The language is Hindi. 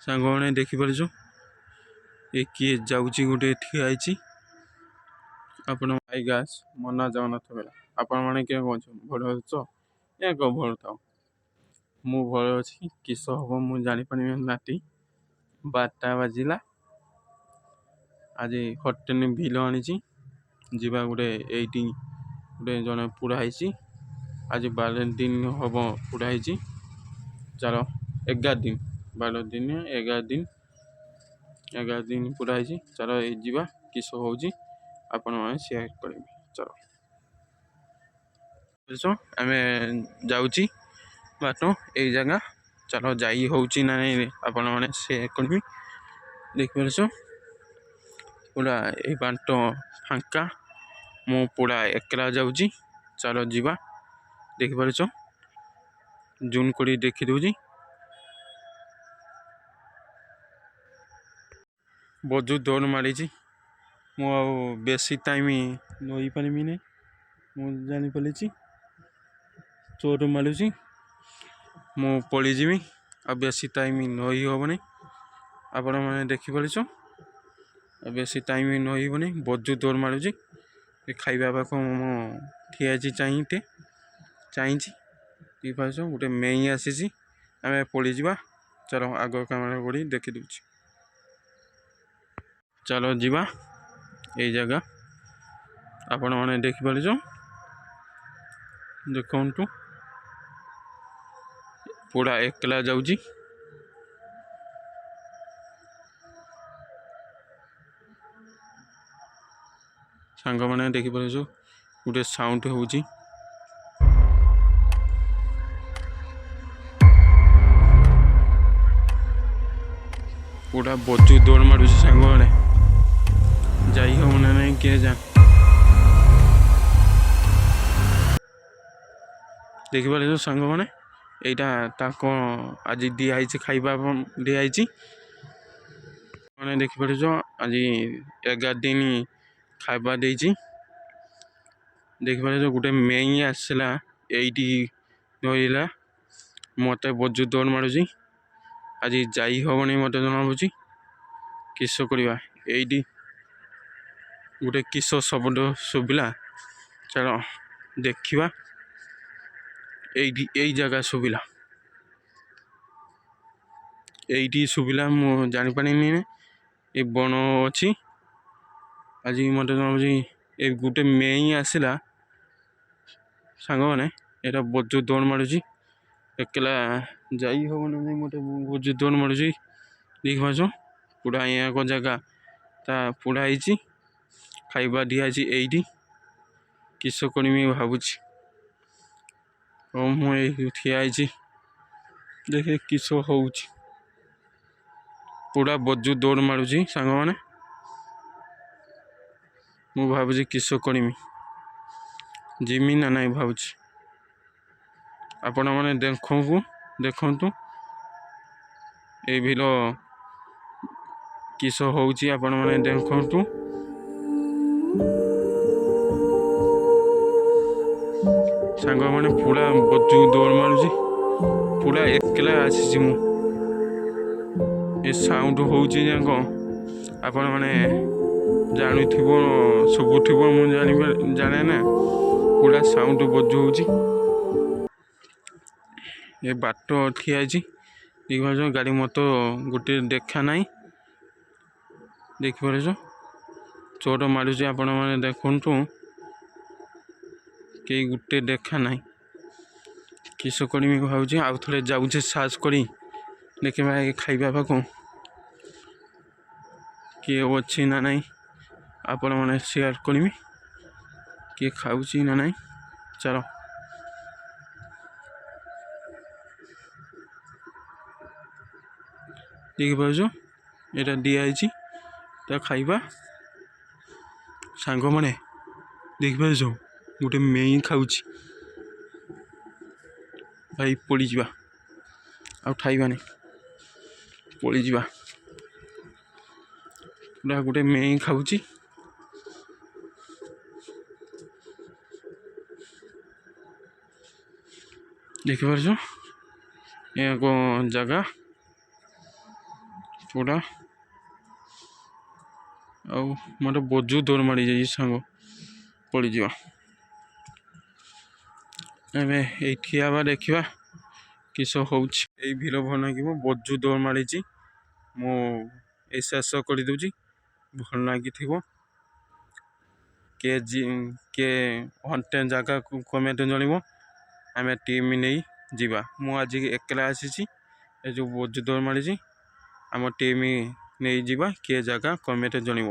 सांगने देखिपार ये किए जाऊँगी गोटे ठिया आपण आई गास मना जगन्नाथ बेला आपण मैंने क्या कह भल अछ या भल था मु भल अच्छी किस हम मुझे जापारि नाती 12टा बाजिला आज हटेन बिल आनी जीवा गोटे एटी गोटे जन पुराई आज 12 दिन हम पुराई चलो 11 दिन 12 दिन 11 दिन पुराई चलो ये किस हो आपण मैंने सेयार करें चलो आम जाऊँगी बाट यही जगह चलो जाई हो ना नहीं आपण मैंने सेयार करी देखिपार पूरा ये बाट फांका मु पूरा एकला जाऊँगी चलो जीवा देखिपार जून कोड़ी देखी दूजी बजू दौड़ मारी मु बेसी टाइम नई पारमी नहीं मुझे जापारी चोर मारूँ मु पलि आ बेसी टाइम नई हेनी आपण मैंने देखिपार बेसी टाइम नई हेनी बजू दौड़ मारूँ खाଇବା पाख मु ठिया चाहिए देखिपार गोटे मेई आसी आम पलि चलो आग कैमेरा करी देखी दूची चलो जीवा यही जगह आपण मैंने देखिपार देखु पूरा एकला जाऊँगी सांग मैंने देखिपार गोटे साउंड हो पूरा बजू दौड़ मारूँ सांग मैंने जाई हो ना नहीं किए जान देखिपार सांग मैंने यहाँ आज दिखाई खाଇବା दिखाई मैंने देखिपार आज 11 दिन खाଇବା देखिपार गोटे मेई आसला ये धरला मत बजू दौड़ मारूँ आज जाई हेनी मत जना पड़ी किस करवा ये गोटे किस शब्द शुभिला चलो देखा यही जगह शुभिला ये शुभिला मु जापारि ये बन अच्छी आज मत जना ये गोटे मेई आसला सांग मैंने यहाँ बजू दौड़ मारूँ एकला जाई हम ना मत बजू दौड़ मारूँ देखिपार पूरा यहाँ को जगह ता पूरा ही खाଇବା दिखाई ये किस करमी भावुची मुझे ठिया देखे किस हो पूरा बजू दौड़ मारूँ सांग मैंने मु भावुची किस करमी जिमी ना नहीं भावुची आपण मैंने देखु ये भील किस हो आपण मैंने देखु सांग मैंने पूरा बजू दौड़ मारूँ पूरा एकला आसी मु ये साउंड हो आपण मैंने जानु शुभुथ मुझे जाने ना पूरा साउंड बजू हो ये बाट ठिया देखिपार गाड़ी मत गोटे देखा ना देखिपार चोर मारूँ आपण मैंने देखु कई गोटे देखा ना किस करमी भावुँ आउ थे जाऊे सार्च कर देखा खाଇବା पाख किए अच्छी ना नहीं आपण मैंने शेयर करमी किए खाऊँ ना नहीं चलो देखिपार यहाँ दिखाई खाଇବା सांग मैंने देखिपार गोटे मेई खाऊँ भाई पड़ी जा खाइबानी पड़ी जा पूरा गोटे मेई खाऊँ देखिपार यहाँ को जगह ପୁରା ଆଉ ମୋର ବୋଜୁ ଦୌଡ଼ ମାଡ଼ି ଯାଇଛି ସାଙ୍ଗ ପଡ଼ିଯିବ। ଏବେ ଏଇ ଠିଆ ହେବା ଦେଖିବା କିସ ହେଉଛି। ଏଇ ଭିଡ଼ ଭଲ ଲାଗିବ। ବୋଜୁ ଦୌଡ଼ ମାଡ଼ିଛି, ମୁଁ ଏଇ ଶେଷ କରିଦେଉଛି। ଭଲ ଲାଗିଥିବ। କିଏ ଘଣ୍ଟେ ଜାଗାକୁ କମେଣ୍ଟ ଜଣାଇବ, ଆମେ ଟିମ୍ ନେଇ ଯିବା। ମୁଁ ଆଜି ଏକଲା ଆସିଛି। ଏ ଯେଉଁ ବୋଜୁ ଦୌଡ଼ ମାଡ଼ିଛି, ଆମ ଟିମ୍ ନେଇଯିବା। କିଏ ଜାଗା କମେଣ୍ଟ ଜଣାଇବ।